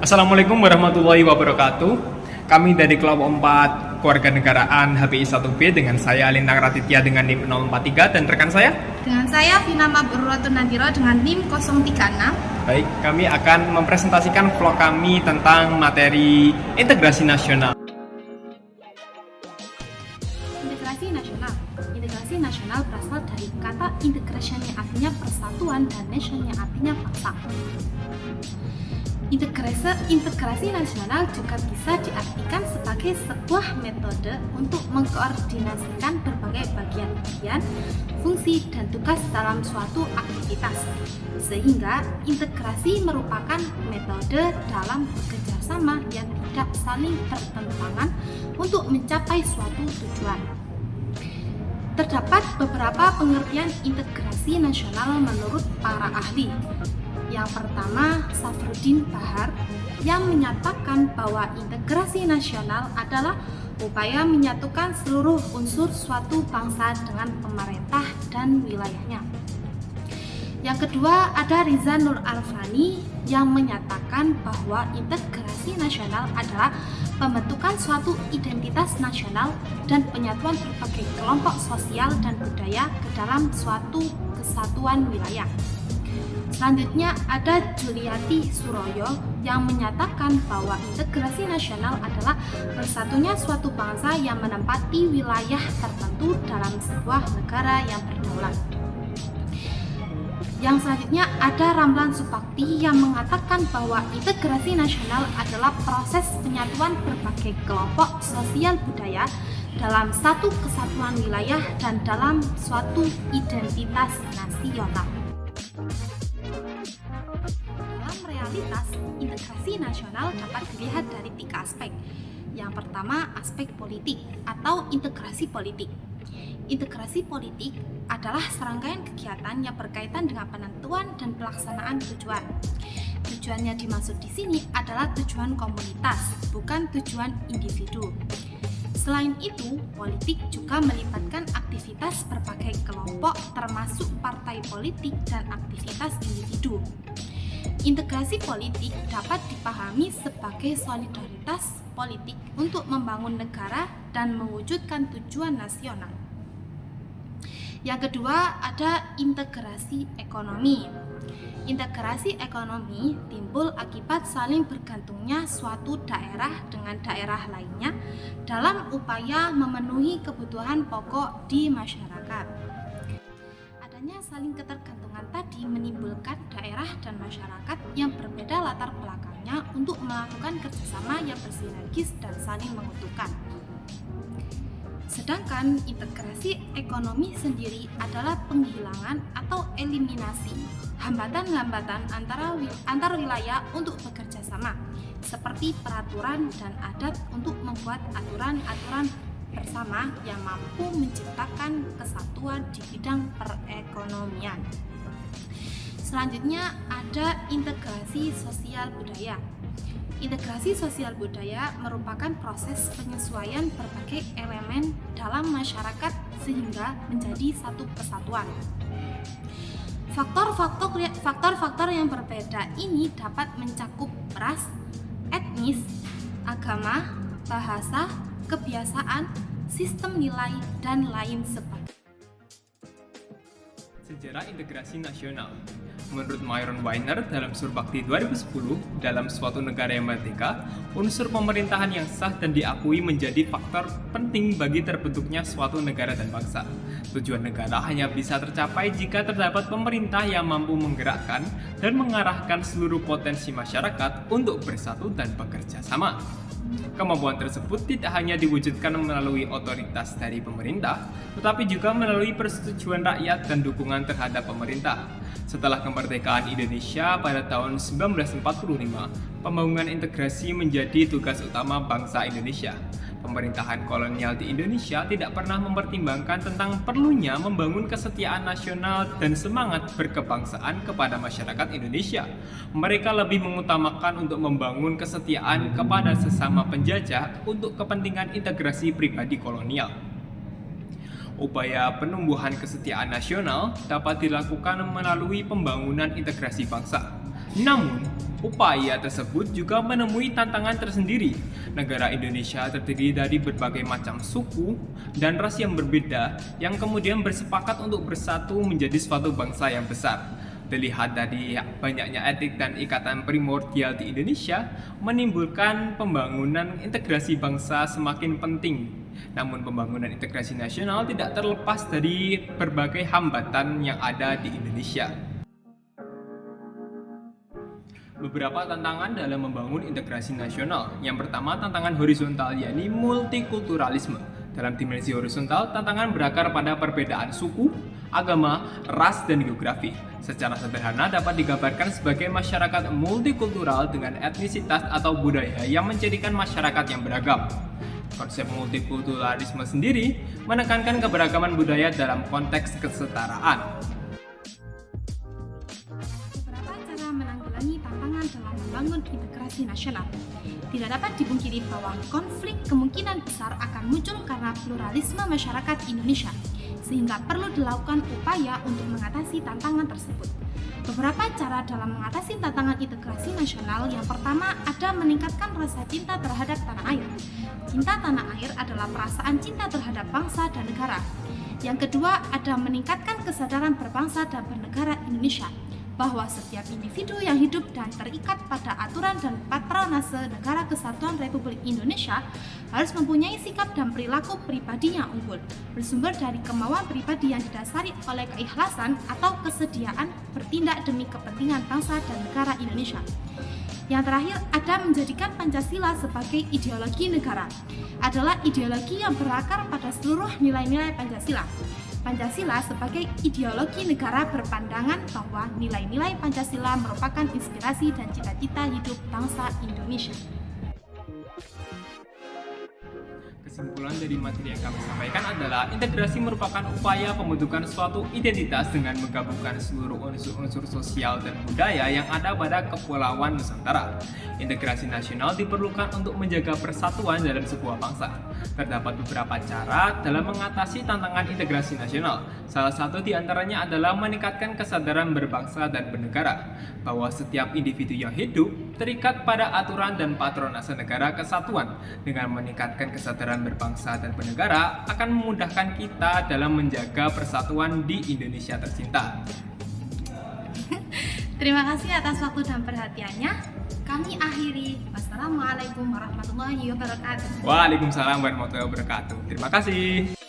Assalamualaikum warahmatullahi wabarakatuh. Kami dari kelompok 4 Kewarganegaraan HPI 1B dengan saya Lintang Raditya dengan NIM 043 dan rekan saya. Dengan saya Vina Mabrurotun Nadiro dengan NIM 036. Baik, kami akan mempresentasikan vlog kami tentang materi integrasi nasional. Integrasi nasional berasal dari kata integration yang artinya persatuan dan nation yang artinya bangsa. Integrasi nasional juga bisa diartikan sebagai sebuah metode untuk mengkoordinasikan berbagai bagian-bagian, fungsi, dan tugas dalam suatu aktivitas. Sehingga integrasi merupakan metode dalam bekerja sama yang tidak saling bertentangan untuk mencapai suatu tujuan. Terdapat beberapa pengertian integrasi nasional menurut para ahli. Yang pertama, Safruddin Bahar yang menyatakan bahwa integrasi nasional adalah upaya menyatukan seluruh unsur suatu bangsa dengan pemerintah dan wilayahnya. Yang kedua, ada Riza Nur Alfani yang menyatakan bahwa integrasi nasional adalah pembentukan suatu identitas nasional dan penyatuan berbagai kelompok sosial dan budaya ke dalam suatu kesatuan wilayah. Selanjutnya ada Juliati Suroyo yang menyatakan bahwa integrasi nasional adalah bersatunya suatu bangsa yang menempati wilayah tertentu dalam sebuah negara yang berdaulat. Yang selanjutnya ada Ramlan Supakti yang mengatakan bahwa integrasi nasional adalah proses penyatuan berbagai kelompok sosial budaya dalam satu kesatuan wilayah dan dalam suatu identitas nasional. Dalam realitas, integrasi nasional dapat dilihat dari 3 aspek. Yang pertama, aspek politik atau integrasi politik. Integrasi politik adalah serangkaian kegiatan yang berkaitan dengan penentuan dan pelaksanaan tujuan. Tujuannya dimaksud di sini adalah tujuan komunitas, bukan tujuan individu. Selain itu, politik juga melibatkan aktivitas berbagai kelompok termasuk partai politik dan aktivitas individu. Integrasi politik dapat dipahami sebagai solidaritas politik untuk membangun negara dan mewujudkan tujuan nasional. Yang kedua, ada integrasi ekonomi. Integrasi ekonomi timbul akibat saling bergantungnya suatu daerah dengan daerah lainnya dalam upaya memenuhi kebutuhan pokok di masyarakat. Adanya saling ketergantungan tadi menimbulkan daerah dan masyarakat yang berbeda latar belakangnya untuk melakukan kerjasama yang bersinergis dan saling menguntungkan. Sedangkan integrasi ekonomi sendiri adalah penghilangan atau eliminasi hambatan-hambatan antar wilayah untuk bekerja sama, seperti peraturan dan adat untuk membuat aturan-aturan bersama yang mampu menciptakan kesatuan di bidang perekonomian. Selanjutnya ada integrasi sosial budaya. Integrasi sosial budaya merupakan proses penyesuaian berbagai elemen dalam masyarakat sehingga menjadi satu kesatuan. Faktor-faktor yang berbeda ini dapat mencakup ras, etnis, agama, bahasa, kebiasaan, sistem nilai, dan lain sebagainya. Sejarah integrasi nasional. Menurut Myron Weiner dalam Surbakti 2010, dalam suatu negara yang merdeka, unsur pemerintahan yang sah dan diakui menjadi faktor penting bagi terbentuknya suatu negara dan bangsa. Tujuan negara hanya bisa tercapai jika terdapat pemerintah yang mampu menggerakkan dan mengarahkan seluruh potensi masyarakat untuk bersatu dan bekerja sama. Kemampuan tersebut tidak hanya diwujudkan melalui otoritas dari pemerintah, tetapi juga melalui persetujuan rakyat dan dukungan terhadap pemerintah. Setelah kemerdekaan Indonesia pada tahun 1945, pembangunan integrasi menjadi tugas utama bangsa Indonesia. Pemerintahan kolonial di Indonesia tidak pernah mempertimbangkan tentang perlunya membangun kesetiaan nasional dan semangat berkebangsaan kepada masyarakat Indonesia. Mereka lebih mengutamakan untuk membangun kesetiaan kepada sesama penjajah untuk kepentingan integrasi pribadi kolonial. Upaya penumbuhan kesetiaan nasional dapat dilakukan melalui pembangunan integrasi bangsa. Namun, upaya tersebut juga menemui tantangan tersendiri. Negara Indonesia terdiri dari berbagai macam suku dan ras yang berbeda yang kemudian bersepakat untuk bersatu menjadi suatu bangsa yang besar. Dilihat dari banyaknya etnik dan ikatan primordial di Indonesia, menimbulkan pembangunan integrasi bangsa semakin penting. Namun pembangunan integrasi nasional tidak terlepas dari berbagai hambatan yang ada di Indonesia. Beberapa tantangan dalam membangun integrasi nasional. Yang pertama, tantangan horizontal, yakni multikulturalisme. Dalam dimensi horizontal, tantangan berakar pada perbedaan suku, agama, ras, dan geografi. Secara sederhana dapat digambarkan sebagai masyarakat multikultural dengan etnisitas atau budaya yang menjadikan masyarakat yang beragam. Konsep multikulturalisme sendiri menekankan keberagaman budaya dalam konteks kesetaraan. Menanggulangi tantangan dalam membangun integrasi nasional. Tidak dapat dipungkiri bahwa konflik kemungkinan besar akan muncul karena pluralisme masyarakat Indonesia, sehingga perlu dilakukan upaya untuk mengatasi tantangan tersebut. Beberapa cara dalam mengatasi tantangan integrasi nasional. Yang pertama, ada meningkatkan rasa cinta terhadap tanah air. Cinta tanah air adalah perasaan cinta terhadap bangsa dan negara. Yang kedua, ada meningkatkan kesadaran berbangsa dan bernegara Indonesia, bahwa setiap individu yang hidup dan terikat pada aturan dan patronase Negara Kesatuan Republik Indonesia harus mempunyai sikap dan perilaku pribadi yang unggul, bersumber dari kemauan pribadi yang didasari oleh keikhlasan atau kesediaan bertindak demi kepentingan bangsa dan negara Indonesia. Yang terakhir, ada menjadikan Pancasila sebagai ideologi negara, adalah ideologi yang berakar pada seluruh nilai-nilai Pancasila. Pancasila sebagai ideologi negara berpandangan bahwa nilai-nilai Pancasila merupakan inspirasi dan cita-cita hidup bangsa Indonesia. Kesimpulan dari materi yang kami sampaikan adalah integrasi merupakan upaya pembentukan suatu identitas dengan menggabungkan seluruh unsur-unsur sosial dan budaya yang ada pada Kepulauan Nusantara. Integrasi nasional diperlukan untuk menjaga persatuan dalam sebuah bangsa. Terdapat beberapa cara dalam mengatasi tantangan integrasi nasional. Salah satu di antaranya adalah meningkatkan kesadaran berbangsa dan bernegara, bahwa setiap individu yang hidup terikat pada aturan dan patronase negara kesatuan. Dengan meningkatkan kesadaran berbangsa dan bernegara akan memudahkan kita dalam menjaga persatuan di Indonesia tercinta. Terima kasih atas waktu dan perhatiannya. Kami akhiri. Wassalamualaikum warahmatullahi wabarakatuh. Waalaikumsalam warahmatullahi wabarakatuh. Terima kasih.